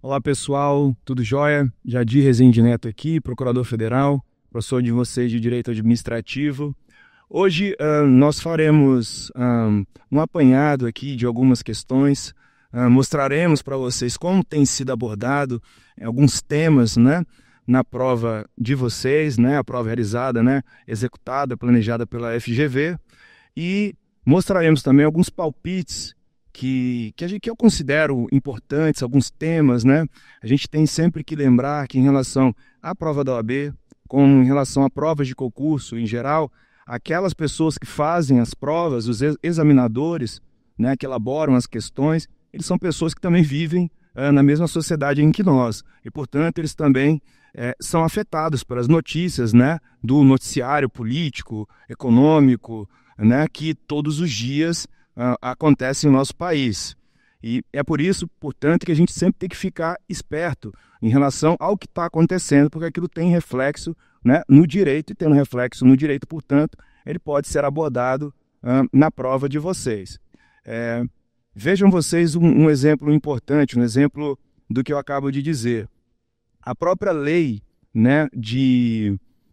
Olá pessoal, tudo jóia? Jadir Rezende Neto aqui, Procurador Federal, professor de vocês de Direito Administrativo. Hoje nós faremos um apanhado aqui de algumas questões, mostraremos para vocês como tem sido abordado alguns temas, né, na prova de vocês, né, a prova realizada, né, executada, planejada pela FGV, e mostraremos também alguns palpites que eu considero importantes, alguns temas, né? A gente tem sempre que lembrar que em relação à prova da OAB, como em relação a provas de concurso em geral, aquelas pessoas que fazem as provas, os examinadores, né, que elaboram as questões, eles são pessoas que também vivem na mesma sociedade em que nós. E, portanto, eles também são afetados pelas notícias, né, do noticiário político, econômico, né, que todos os dias acontece no nosso país. E é por isso, portanto, que a gente sempre tem que ficar esperto em relação ao que está acontecendo, porque aquilo tem reflexo, né, no direito, e tendo reflexo no direito, portanto, ele pode ser abordado na prova de vocês. Vejam vocês um exemplo importante, um exemplo do que eu acabo de dizer. A própria lei, né,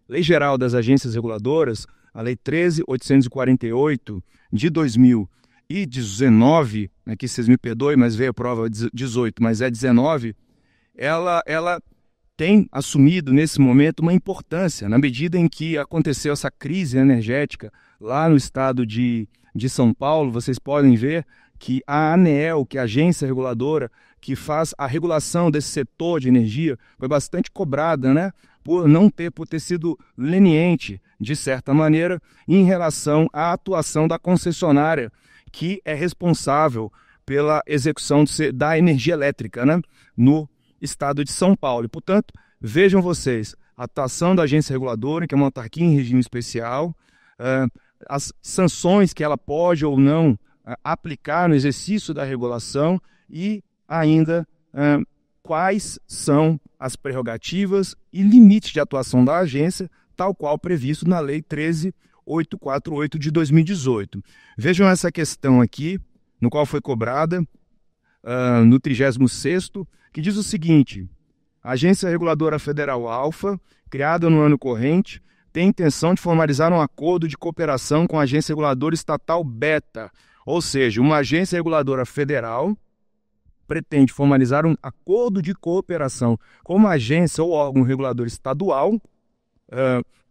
Lei Geral das Agências Reguladoras, a Lei 13.848 de 2019, aqui vocês me perdoem, mas veio a prova 18, mas é 19, ela tem assumido nesse momento uma importância, na medida em que aconteceu essa crise energética lá no estado de São Paulo. Vocês podem ver que a ANEEL, que é a agência reguladora que faz a regulação desse setor de energia, foi bastante cobrada, né, por ter sido leniente, de certa maneira, em relação à atuação da concessionária, que é responsável pela execução da energia elétrica, né, no estado de São Paulo. E, portanto, vejam vocês, a atuação da agência reguladora, que é uma autarquia em regime especial, as sanções que ela pode ou não aplicar no exercício da regulação e ainda quais são as prerrogativas e limites de atuação da agência, tal qual previsto na Lei 13.848 de 2018. Vejam essa questão aqui, no qual foi cobrada no 36º, que diz o seguinte: a Agência Reguladora Federal ALFA, criada no ano corrente, tem intenção de formalizar um acordo de cooperação com a Agência Reguladora Estatal Beta, ou seja, uma agência reguladora federal pretende formalizar um acordo de cooperação com uma agência ou órgão regulador estadual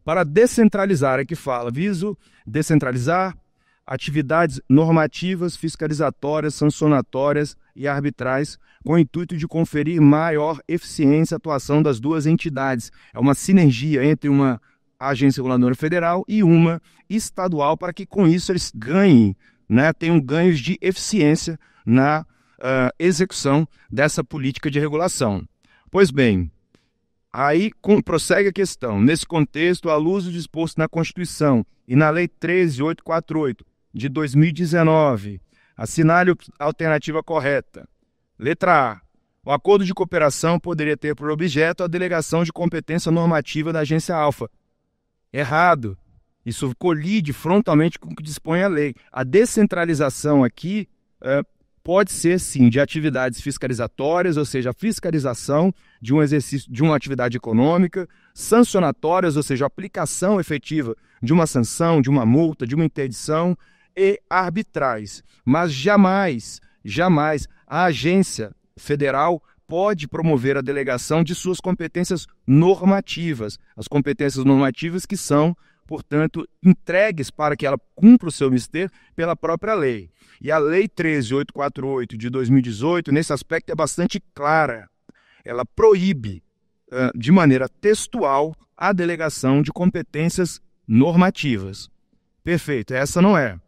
para descentralizar, aqui fala, viso descentralizar atividades normativas, fiscalizatórias, sancionatórias e arbitrais, com o intuito de conferir maior eficiência à atuação das duas entidades. É uma sinergia entre uma agência reguladora federal e uma estadual, para que com isso eles ganhem, né, tenham ganhos de eficiência na execução dessa política de regulação. Pois bem, aí prossegue a questão. Nesse contexto, à luz do disposto na Constituição e na Lei 13.848 de 2019, assinale a alternativa correta. Letra A. O acordo de cooperação poderia ter por objeto a delegação de competência normativa da agência ALFA. Errado. Isso colide frontalmente com o que dispõe a lei. A descentralização aqui pode ser, sim, de atividades fiscalizatórias, ou seja, a fiscalização de um exercício de uma atividade econômica, sancionatórias, ou seja, a aplicação efetiva de uma sanção, de uma multa, de uma interdição, e arbitrais. Mas jamais a agência federal pode promover a delegação de suas competências normativas. As competências normativas que são, portanto, entregues para que ela cumpra o seu mister pela própria lei. E a Lei 13.848 de 2018, nesse aspecto, é bastante clara. Ela proíbe, de maneira textual, a delegação de competências normativas. Perfeito, essa não é.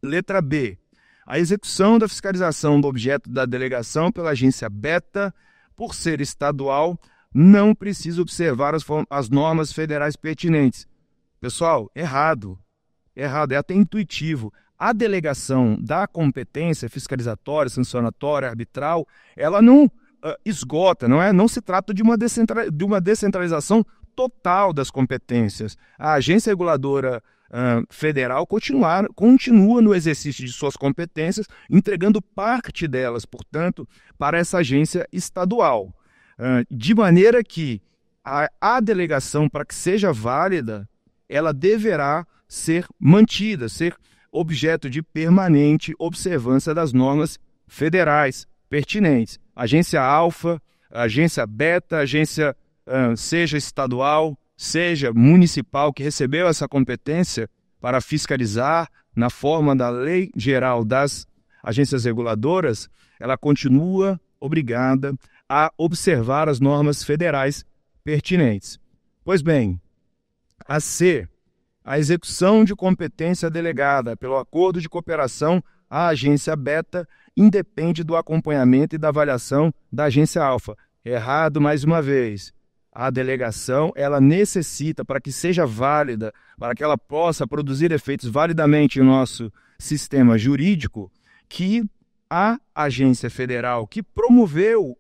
Letra B. A execução da fiscalização do objeto da delegação pela agência Beta, por ser estadual, não precisa observar as normas federais pertinentes. Pessoal, errado, é até intuitivo. A delegação da competência fiscalizatória, sancionatória, arbitral, ela não esgota, não se trata de uma descentralização total das competências. A agência reguladora federal continua no exercício de suas competências, entregando parte delas, portanto, para essa agência estadual. De maneira que a delegação, para que seja válida, ela deverá ser mantida, ser objeto de permanente observância das normas federais pertinentes. Agência alfa, agência beta, agência seja estadual, seja municipal, que recebeu essa competência para fiscalizar na forma da Lei Geral das Agências Reguladoras, ela continua obrigada a observar as normas federais pertinentes. Pois bem, a C, a execução de competência delegada pelo acordo de cooperação à agência beta independe do acompanhamento e da avaliação da agência alfa. Errado mais uma vez. A delegação, ela necessita, para que seja válida, para que ela possa produzir efeitos validamente em nosso sistema jurídico, que a agência federal que promoveu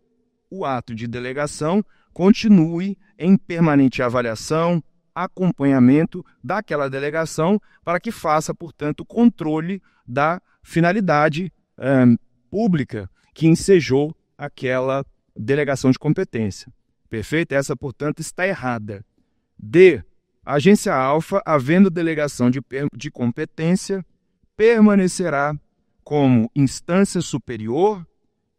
o ato de delegação continue em permanente avaliação, acompanhamento daquela delegação, para que faça, portanto, o controle da finalidade pública que ensejou aquela delegação de competência. Perfeito? Essa, portanto, está errada. D. A agência alfa, havendo delegação de competência, permanecerá como instância superior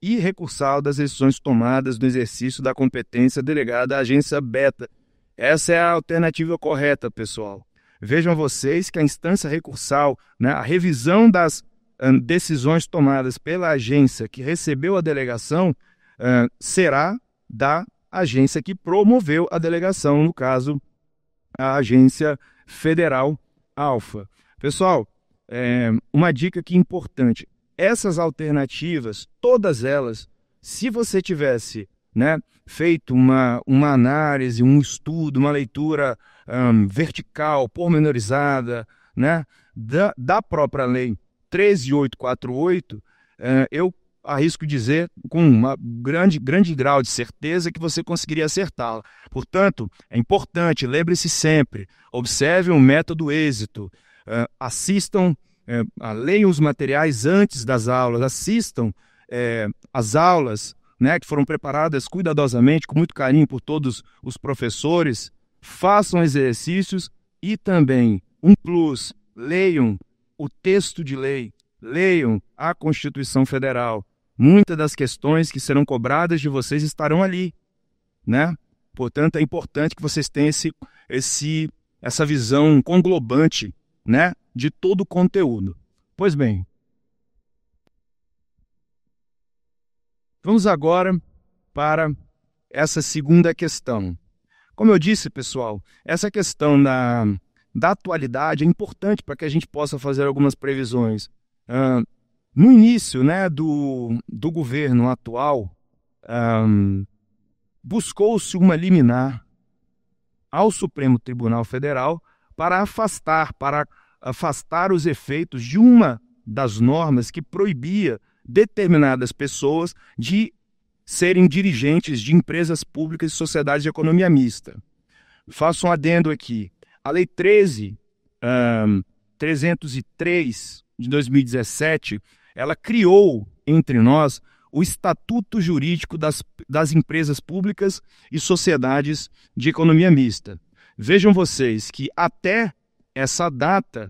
e recursal das decisões tomadas no exercício da competência delegada à agência beta. Essa é a alternativa correta, pessoal. Vejam vocês que a instância recursal, né, a revisão das decisões tomadas pela agência que recebeu a delegação será da agência que promoveu a delegação, no caso, a agência federal alfa. Pessoal, uma dica aqui importante. Essas alternativas, todas elas, se você tivesse, né, feito uma análise, um estudo, uma leitura vertical, pormenorizada, né, da própria lei 13.848, eu arrisco dizer com um grande grau de certeza que você conseguiria acertá-la. Portanto, é importante, lembre-se sempre, observe o método êxito, assistam, leiam os materiais antes das aulas, assistam as aulas, né, que foram preparadas cuidadosamente, com muito carinho por todos os professores, façam exercícios e também, um plus, leiam o texto de lei, leiam a Constituição Federal. Muitas das questões que serão cobradas de vocês estarão ali, né? Portanto, é importante que vocês tenham essa visão conglobante, né, de todo o conteúdo. Pois bem, vamos agora para essa segunda questão. Como eu disse, pessoal, essa questão da atualidade é importante para que a gente possa fazer algumas previsões. No início, né, do governo atual, buscou-se uma liminar ao Supremo Tribunal Federal para afastar os efeitos de uma das normas que proibia determinadas pessoas de serem dirigentes de empresas públicas e sociedades de economia mista. Faço um adendo aqui. A Lei 13.303 de 2017, ela criou entre nós o Estatuto Jurídico das Empresas Públicas e Sociedades de Economia Mista. Vejam vocês que até essa data,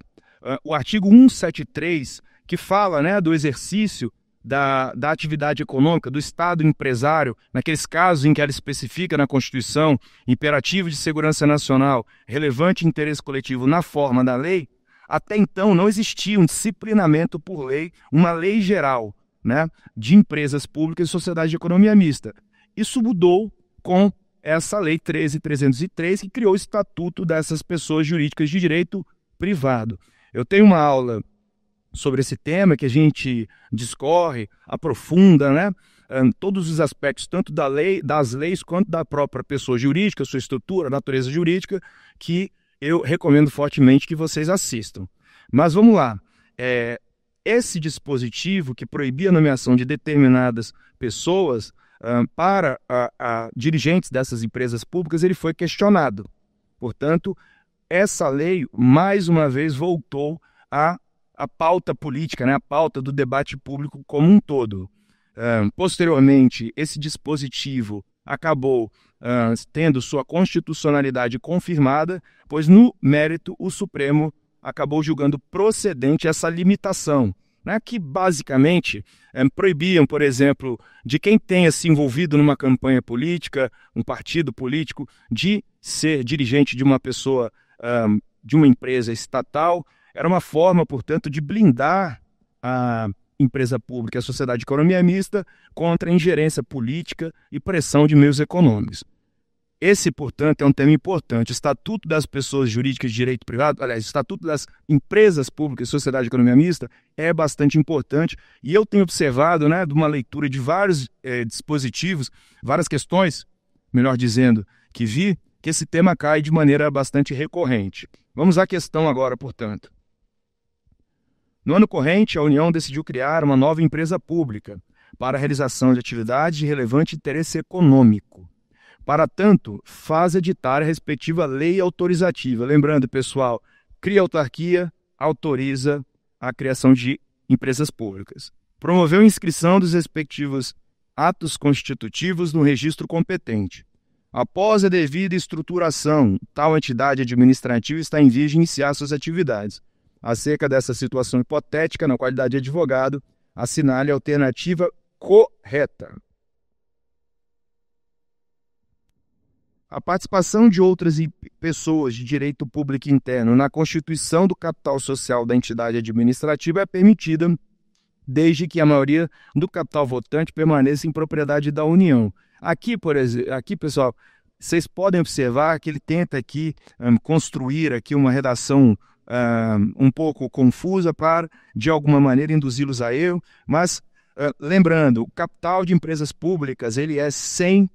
o artigo 173, que fala, né, do exercício da atividade econômica do Estado empresário, naqueles casos em que ela especifica na Constituição imperativo de segurança nacional, relevante interesse coletivo na forma da lei, até então não existia um disciplinamento por lei, uma lei geral, né, de empresas públicas e sociedades de economia mista. Isso mudou com essa Lei 13.303, que criou o Estatuto dessas pessoas jurídicas de direito privado. Eu tenho uma aula sobre esse tema que a gente discorre, aprofunda, né, todos os aspectos, tanto das leis quanto da própria pessoa jurídica, sua estrutura, natureza jurídica, que eu recomendo fortemente que vocês assistam. Mas vamos lá. Esse dispositivo que proibia a nomeação de determinadas pessoas para dirigentes dessas empresas públicas, ele foi questionado. Portanto, essa lei, mais uma vez, voltou à pauta política, né, a pauta do debate público como um todo. Posteriormente, esse dispositivo acabou tendo sua constitucionalidade confirmada, pois, no mérito, o Supremo acabou julgando procedente essa limitação, né, que basicamente proibiam, por exemplo, de quem tenha se envolvido numa campanha política, um partido político, de ser dirigente de uma pessoa, de uma empresa estatal. Era uma forma, portanto, de blindar a empresa pública, a sociedade de economia mista, contra a ingerência política e pressão de meios econômicos. Esse, portanto, é um tema importante. O Estatuto das Pessoas Jurídicas de Direito Privado, aliás, o Estatuto das Empresas Públicas e Sociedade de Economia Mista é bastante importante, e eu tenho observado, né, de uma leitura de vários dispositivos, várias questões, melhor dizendo, que vi, que esse tema cai de maneira bastante recorrente. Vamos à questão agora, portanto. No ano corrente, a União decidiu criar uma nova empresa pública para a realização de atividades de relevante interesse econômico. Para tanto, faz editar a respectiva lei autorizativa. Lembrando, pessoal, cria autarquia, autoriza a criação de empresas públicas. Promoveu a inscrição dos respectivos atos constitutivos no registro competente. Após a devida estruturação, tal entidade administrativa está em vias de iniciar suas atividades. Acerca dessa situação hipotética, na qualidade de advogado, assinale a alternativa correta. A participação de outras pessoas de direito público interno na constituição do capital social da entidade administrativa é permitida, desde que a maioria do capital votante permaneça em propriedade da União. Aqui, por exemplo, pessoal, vocês podem observar que ele tenta aqui construir aqui uma redação um pouco confusa para, de alguma maneira, induzi-los a erro, mas lembrando, o capital de empresas públicas ele é 100%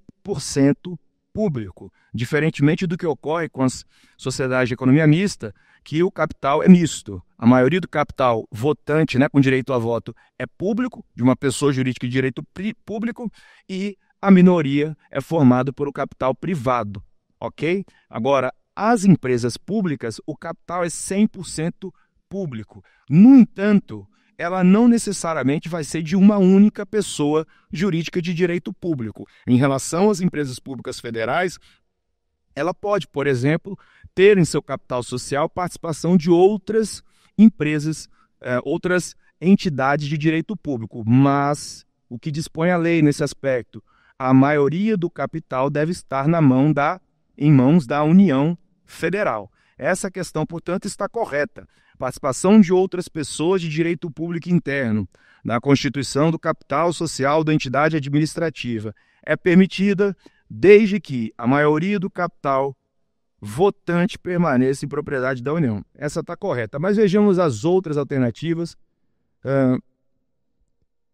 público, diferentemente do que ocorre com as sociedades de economia mista, que o capital é misto. A maioria do capital votante, né, com direito a voto, é público, de uma pessoa jurídica de direito público, e a minoria é formada por o capital privado, ok? Agora, as empresas públicas, o capital é 100% público. No entanto, ela não necessariamente vai ser de uma única pessoa jurídica de direito público. Em relação às empresas públicas federais, ela pode, por exemplo, ter em seu capital social participação de outras empresas, outras entidades de direito público, mas o que dispõe a lei nesse aspecto, a maioria do capital deve estar em mãos da União Federal. Essa questão, portanto, está correta. Participação de outras pessoas de direito público interno na constituição do capital social da entidade administrativa é permitida desde que a maioria do capital votante permaneça em propriedade da União. Essa está correta. Mas vejamos as outras alternativas,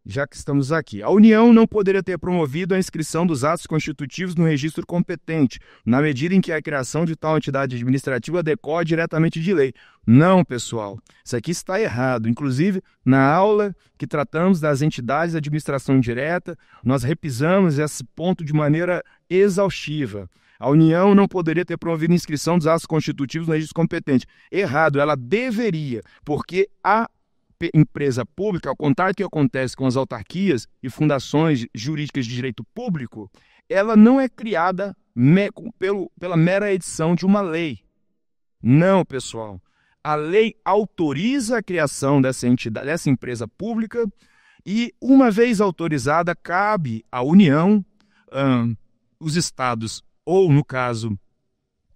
já que estamos aqui. A União não poderia ter promovido a inscrição dos atos constitutivos no registro competente, na medida em que a criação de tal entidade administrativa decorre diretamente de lei. Não, pessoal, isso aqui está errado. Inclusive, na aula que tratamos das entidades de administração indireta, nós repisamos esse ponto de maneira exaustiva. A União não poderia ter promovido a inscrição dos atos constitutivos no registro competente. Errado, ela deveria, porque a empresa pública, ao contrário do que acontece com as autarquias e fundações jurídicas de direito público, ela não é criada pela mera edição de uma lei. Não, pessoal. A lei autoriza a criação dessa entidade, dessa empresa pública, e, uma vez autorizada, cabe à União, os estados, ou, no caso,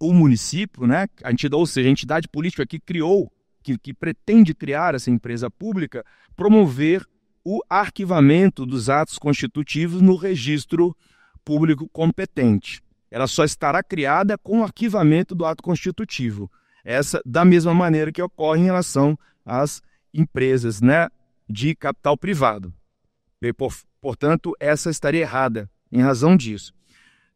o município, né, ou seja, a entidade política que criou, que pretende criar essa empresa pública, promover o arquivamento dos atos constitutivos no registro público competente. Ela só estará criada com o arquivamento do ato constitutivo. Essa, da mesma maneira que ocorre em relação às empresas, né, de capital privado. E, portanto, essa estaria errada em razão disso.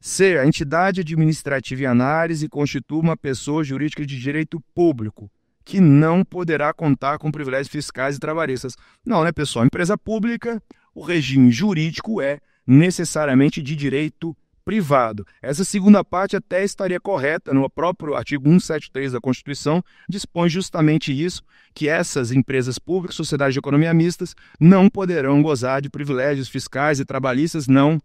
C. A entidade administrativa em análise constitui uma pessoa jurídica de direito público, que não poderá contar com privilégios fiscais e trabalhistas. Não, né, pessoal? Empresa pública, o regime jurídico é necessariamente de direito privado. Essa segunda parte até estaria correta, no próprio artigo 173 da Constituição, dispõe justamente isso, que essas empresas públicas, sociedades de economia mistas, não poderão gozar de privilégios fiscais e trabalhistas não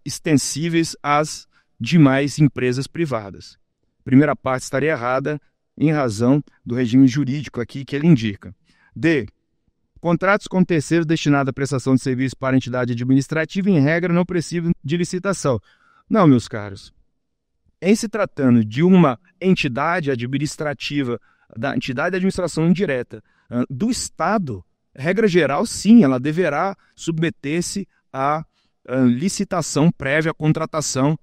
extensíveis às demais empresas privadas. A primeira parte estaria errada em razão do regime jurídico aqui que ele indica. D. Contratos com terceiros destinados à prestação de serviço para entidade administrativa, em regra, não precisam de licitação. Não, meus caros. Em se tratando de uma entidade administrativa, da entidade de administração indireta do Estado, regra geral, sim, ela deverá submeter-se à licitação prévia à contratação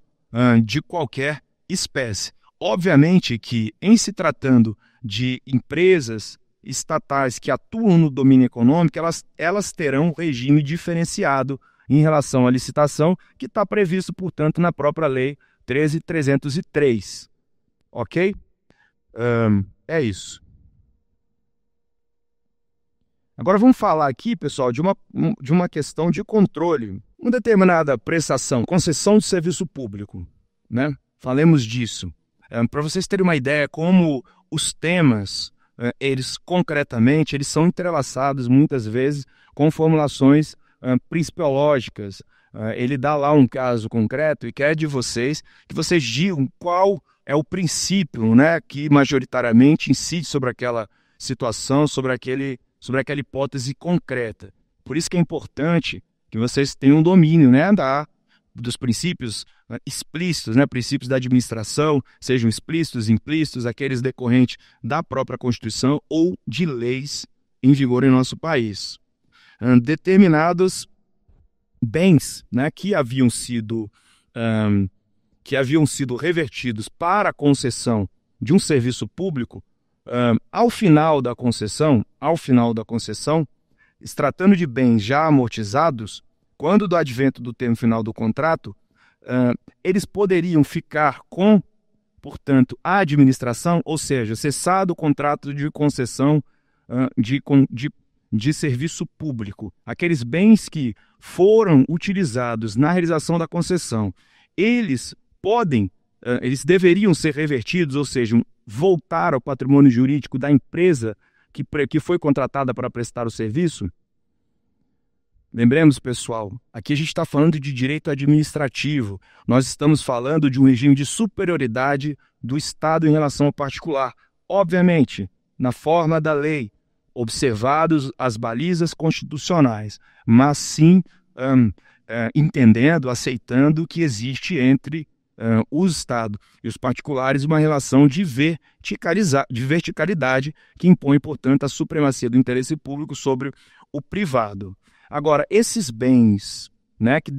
de qualquer espécie. Obviamente que, em se tratando de empresas estatais que atuam no domínio econômico, elas terão um regime diferenciado em relação à licitação, que está previsto, portanto, na própria Lei 13.303. Ok? É isso. Agora vamos falar aqui, pessoal, de uma questão de controle. Uma determinada prestação, concessão de serviço público, né? Falemos disso. Para vocês terem uma ideia como os temas, eles são entrelaçados muitas vezes com formulações principiológicas. Ele dá lá um caso concreto e quer de vocês que vocês digam qual é o princípio, né, que majoritariamente incide sobre aquela situação, sobre aquela hipótese concreta. Por isso que é importante que vocês tenham um domínio, né, dos princípios explícitos, né, princípios da administração, sejam explícitos, implícitos, aqueles decorrentes da própria Constituição ou de leis em vigor em nosso país. Determinados bens, né, que haviam sido revertidos para a concessão de um serviço público, ao final da concessão, se tratando de bens já amortizados, quando do advento do termo final do contrato, eles poderiam ficar com, portanto, a administração, ou seja, cessado o contrato de concessão de serviço público. Aqueles bens que foram utilizados na realização da concessão, eles deveriam ser revertidos, ou seja, voltar ao patrimônio jurídico da empresa que foi contratada para prestar o serviço. Lembremos, pessoal, aqui a gente está falando de direito administrativo. Nós estamos falando de um regime de superioridade do Estado em relação ao particular. Obviamente, na forma da lei, observados as balizas constitucionais, mas sim entendendo, aceitando que existe entre o Estado e os particulares uma relação de verticalidade que impõe, portanto, a supremacia do interesse público sobre o privado. Agora, esses bens, né, que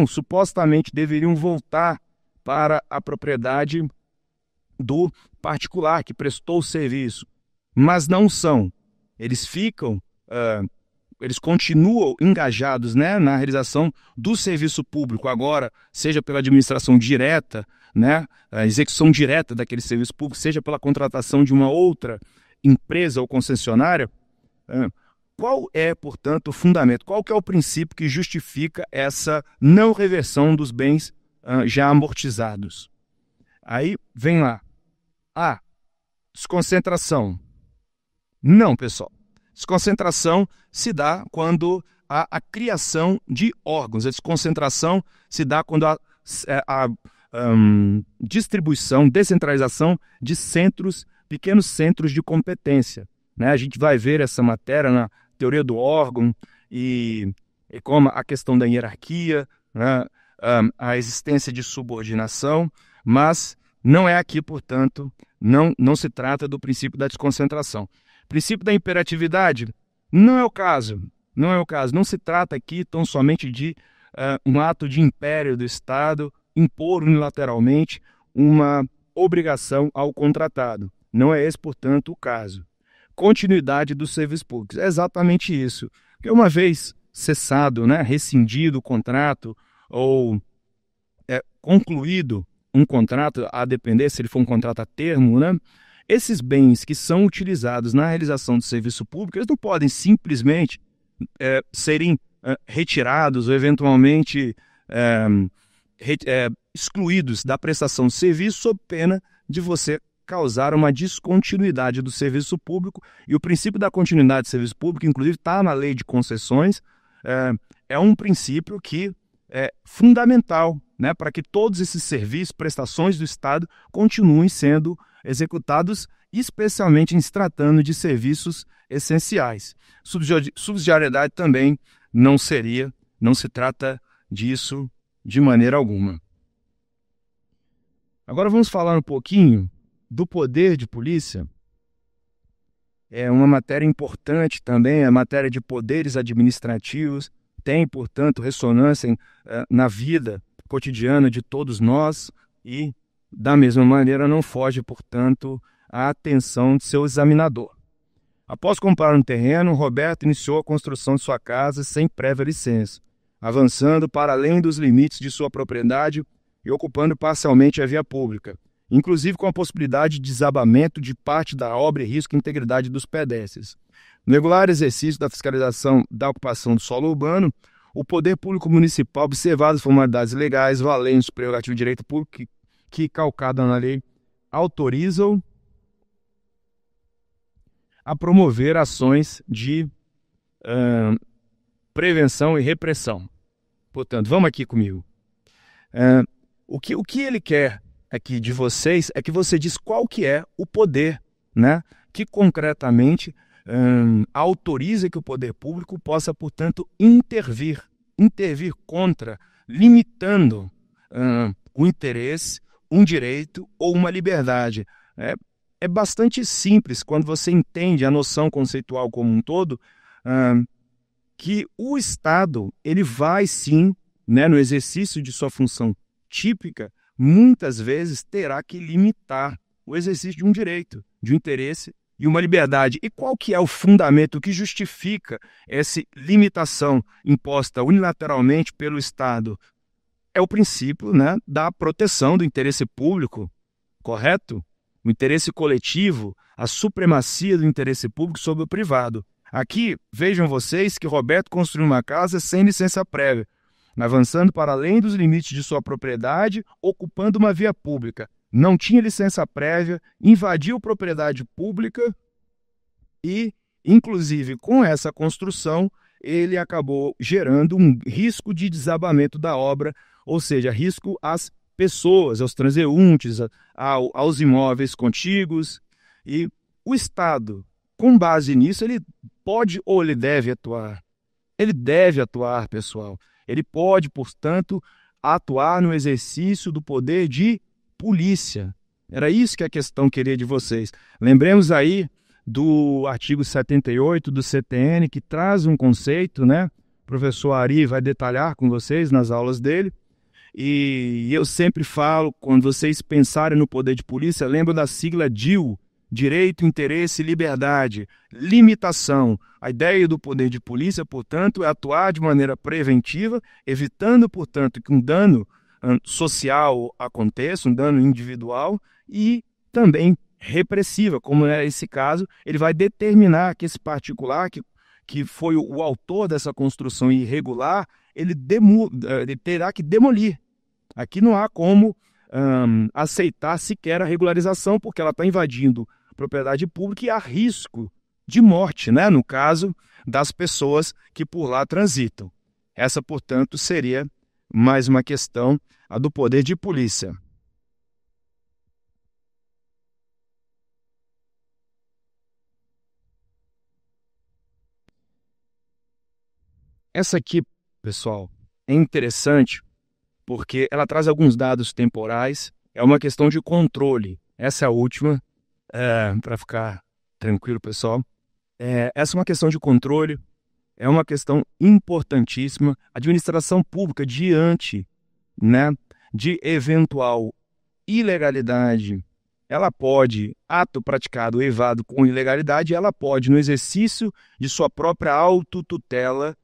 supostamente deveriam voltar para a propriedade do particular que prestou o serviço, mas não são. Eles continuam engajados, né, na realização do serviço público, agora, seja pela administração direta, né, a execução direta daquele serviço público, seja pela contratação de uma outra empresa ou concessionária. Qual é, portanto, o fundamento? Qual que é o princípio que justifica essa não reversão dos bens já amortizados? Aí vem lá. Desconcentração. Não, pessoal. Desconcentração se dá quando há a criação de órgãos. A desconcentração se dá quando há a distribuição, descentralização de pequenos centros de competência. Né? A gente vai ver essa matéria na teoria do órgão e como a questão da hierarquia, né? A existência de subordinação, mas não é aqui, portanto, não se trata do princípio da desconcentração. Princípio da imperatividade, não é o caso. Não se trata aqui tão somente de um ato de império do Estado impor unilateralmente uma obrigação ao contratado. Não é esse, portanto, o caso. Continuidade dos serviços públicos. É exatamente isso. Porque uma vez cessado, né, rescindido o contrato ou concluído um contrato, a depender se ele for um contrato a termo, né, esses bens que são utilizados na realização do serviço público, eles não podem simplesmente serem retirados ou eventualmente excluídos da prestação de serviço sob pena de você causar uma descontinuidade do serviço público. E o princípio da continuidade do serviço público, inclusive, está na lei de concessões, é um princípio que é fundamental, né, para que todos esses serviços, prestações do Estado continuem sendo executados, especialmente em se tratando de serviços essenciais. Subsidiariedade também não se trata disso de maneira alguma. Agora vamos falar um pouquinho do poder de polícia. É uma matéria importante também, a matéria de poderes administrativos, tem, portanto, ressonância na vida cotidiana de todos nós e, da mesma maneira, não foge, portanto, à atenção de seu examinador. Após comprar um terreno, Roberto iniciou a construção de sua casa sem prévia licença, avançando para além dos limites de sua propriedade e ocupando parcialmente a via pública, inclusive com a possibilidade de desabamento de parte da obra e risco à integridade dos pedestres. No regular exercício da fiscalização da ocupação do solo urbano, o poder público municipal observava as formalidades legais valentes do prerrogativo de direito público que calcada na lei, autorizam a promover ações de prevenção e repressão. Portanto, vamos aqui comigo. O que ele quer aqui de vocês é que você diz qual que é o poder, né, que concretamente autoriza que o poder público possa, portanto, intervir contra, limitando o interesse, um direito ou uma liberdade. É bastante simples quando você entende a noção conceitual como um todo, que o Estado ele vai sim, né, no exercício de sua função típica, muitas vezes terá que limitar o exercício de um direito, de um interesse e uma liberdade. E qual que é o fundamento que justifica essa limitação imposta unilateralmente pelo Estado? É o princípio, né, da proteção do interesse público, correto? O interesse coletivo, a supremacia do interesse público sobre o privado. Aqui, vejam vocês que Roberto construiu uma casa sem licença prévia, avançando para além dos limites de sua propriedade, ocupando uma via pública. Não tinha licença prévia, invadiu propriedade pública e, inclusive, com essa construção, ele acabou gerando um risco de desabamento da obra, ou seja, risco às pessoas, aos transeuntes, aos imóveis contíguos. E o Estado, com base nisso, ele pode ou ele deve atuar? Ele deve atuar, pessoal. Ele pode, portanto, atuar no exercício do poder de polícia. Era isso que a questão queria de vocês. Lembremos aí do artigo 78 do CTN, que traz um conceito, né? O professor Ari vai detalhar com vocês nas aulas dele. E eu sempre falo, quando vocês pensarem no poder de polícia, lembram da sigla DIL, direito, interesse e liberdade, limitação. A ideia do poder de polícia, portanto, é atuar de maneira preventiva, evitando, portanto, que um dano social aconteça, um dano individual, e também repressiva, como é esse caso, ele vai determinar que esse particular, que foi o autor dessa construção irregular, ele terá que demolir. Aqui não há como aceitar sequer a regularização, porque ela está invadindo propriedade pública e há risco de morte, né, no caso das pessoas que por lá transitam. Essa, portanto, seria mais uma questão, a do poder de polícia. Essa aqui, pessoal, é interessante porque ela traz alguns dados temporais, é uma questão de controle. Essa é a última, para ficar tranquilo, pessoal. Essa é uma questão de controle, é uma questão importantíssima. A administração pública, diante, né, de eventual ilegalidade, ela pode, ato praticado ou evado com ilegalidade, ela pode, no exercício de sua própria autotutela,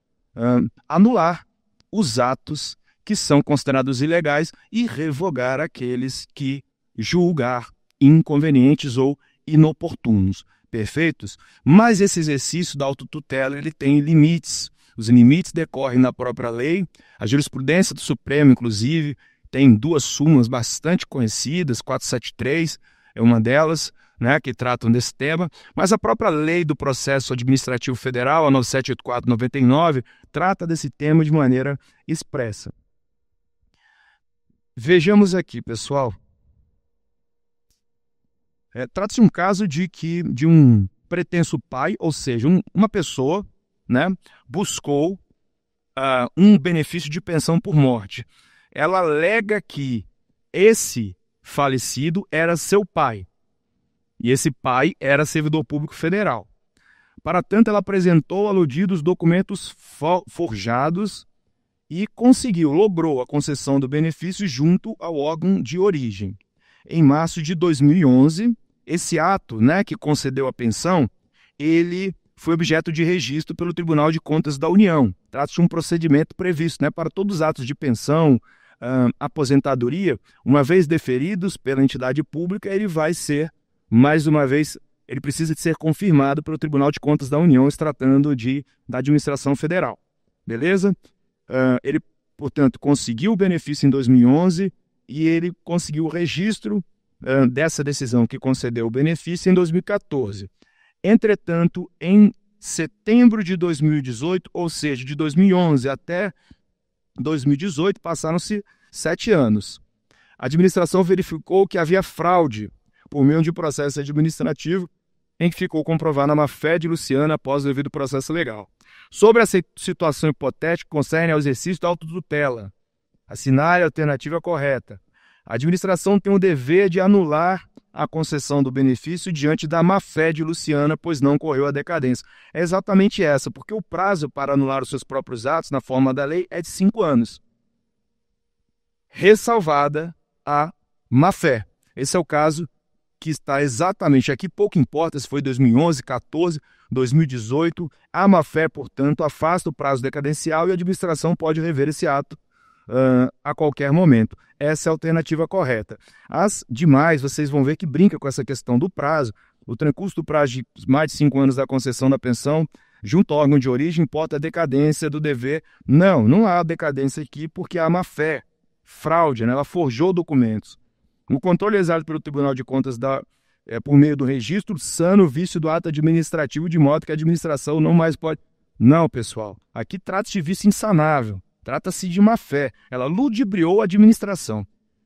anular os atos que são considerados ilegais e revogar aqueles que julgar inconvenientes ou inoportunos. Perfeitos? Mas esse exercício da autotutela ele tem limites. Os limites decorrem na própria lei, a jurisprudência do Supremo, inclusive, tem duas súmulas bastante conhecidas, 473 é uma delas, né, que tratam desse tema, mas a própria Lei do Processo Administrativo Federal, a 9784/99, trata desse tema de maneira expressa. Vejamos aqui, pessoal. Trata-se de um caso de um pretenso pai, ou seja, uma pessoa, né, buscou um benefício de pensão por morte. Ela alega que esse falecido era seu pai, e esse pai era servidor público federal. Para tanto, ela apresentou aludidos documentos forjados e logrou a concessão do benefício junto ao órgão de origem. Em março de 2011, esse ato, né, que concedeu a pensão, ele foi objeto de registro pelo Tribunal de Contas da União. Trata-se de um procedimento previsto, né, para todos os atos de pensão, aposentadoria, uma vez deferidos pela entidade pública, ele vai ser, mais uma vez, ele precisa de ser confirmado pelo Tribunal de Contas da União, se tratando da administração federal. Beleza? Ele, portanto, conseguiu o benefício em 2011 e ele conseguiu o registro dessa decisão que concedeu o benefício em 2014. Entretanto, em setembro de 2018, ou seja, de 2011 até 2018, passaram-se 7 anos. A administração verificou que havia fraude por meio de um processo administrativo em que ficou comprovada a má-fé de Luciana após o devido processo legal. Sobre essa situação hipotética, concerne ao exercício da autotutela. Assinar a alternativa correta. A administração tem o dever de anular a concessão do benefício diante da má-fé de Luciana, pois não correu a decadência. É exatamente essa, porque o prazo para anular os seus próprios atos, na forma da lei, é de 5 anos. Ressalvada a má-fé. Esse é o caso que está exatamente aqui, pouco importa se foi 2011, 14, 2018, a má-fé, portanto, afasta o prazo decadencial e a administração pode rever esse ato a qualquer momento. Essa é a alternativa correta. As demais, vocês vão ver que brinca com essa questão do prazo. O transcurso do prazo de mais de 5 anos da concessão da pensão, junto ao órgão de origem, importa a decadência do dever. Não há decadência aqui porque há má-fé, fraude, né? Ela forjou documentos. O controle exercido pelo Tribunal de Contas por meio do registro sana o vício do ato administrativo, de modo que a administração não mais pode... Não, pessoal, aqui trata-se de vício insanável. Trata-se de má-fé. Ela ludibriou a administração.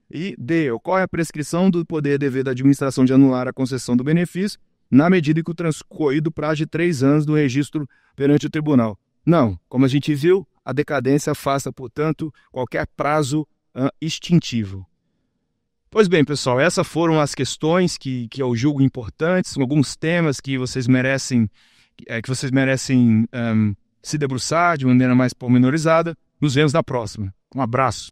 E ocorre a prescrição do poder dever da administração de anular a concessão do benefício na medida que o transcorrido prazo de 3 anos do registro perante o tribunal. Não, como a gente viu, a decadência afasta, portanto, qualquer prazo extintivo. Pois bem, pessoal, essas foram as questões que eu julgo importantes, alguns temas que vocês merecem se debruçar de maneira mais pormenorizada. Nos vemos na próxima. Um abraço.